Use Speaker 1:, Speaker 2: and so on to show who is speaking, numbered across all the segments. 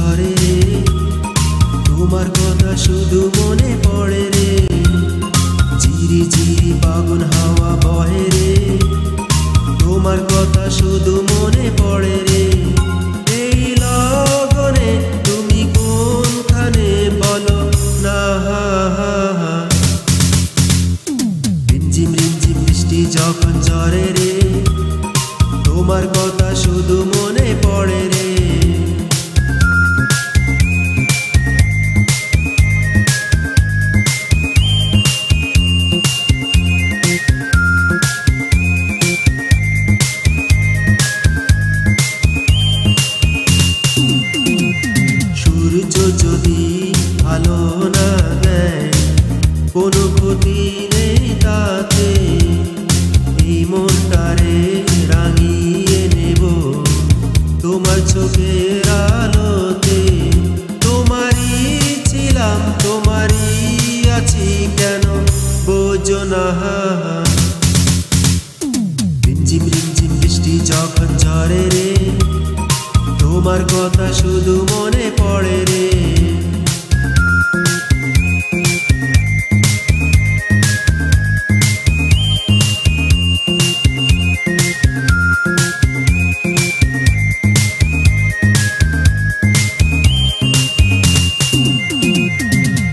Speaker 1: ঝরে রে, তোমার কথা শুধু মনে পড়ে রে। ঝিরি ঝিরি ফাগুন হাওয়া বহে রে, তোমার কথা শুধু মনে পড়ে রে। এই লগনে তুমি কোনখানে বলো না। রিমঝিম রিমঝিম বৃষ্টি যখন ঝরে রে, তোমার কথা শুধু মনে পড়ে রে। সূর্য যদি আলো না দেয়, কোনো ক্ষতি নেই তাতে। এই মনটারে রাঙিয়ে নেব তোমার চোখের আলোতে। তোমারই ছিলাম, তোমারই আছি, কেন বোঝো না। রিমঝিম রিমঝিম বৃষ্টি যখন ঝরে রে, তোমার কথা শুধু মনে পড়ে রে।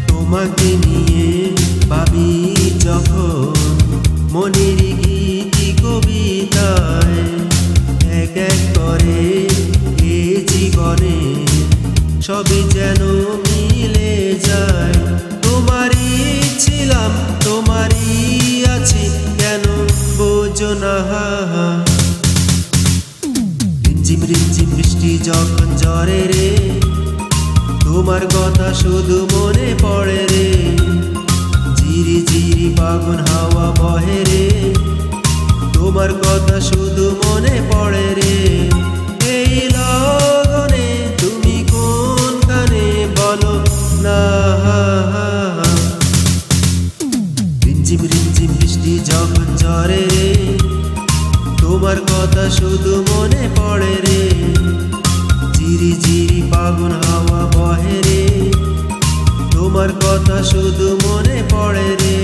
Speaker 1: তোমাকে নিয়ে ভাবি যখন মনের গীতি কবিতায়, এক এক করে এ জীবনে সবই যেন মিলে যায়। তোমারই ছিলাম, তোমারই আছি, কেন বোঝো না। রিমঝিম রিমঝিম বৃষ্টি যখন ঝরে রে, তোমার কথা শুধু মনে পড়ে রে। ঝিরি ঝিরি ফাগুন হাওয়া বহে রে, তোমার কথা শুধু মনে পড়ে রে। এই লগনে তুমি কোনখানে বলো না। রিমঝিম রিমঝিম বৃষ্টি যখন ঝরে রে, তোমার কথা শুধু মনে পড়ে রে। ঝিরি ঝিরি ফাগুন হাওয়া বহে রে, তোমার কথা শুধু মনে পড়ে রে।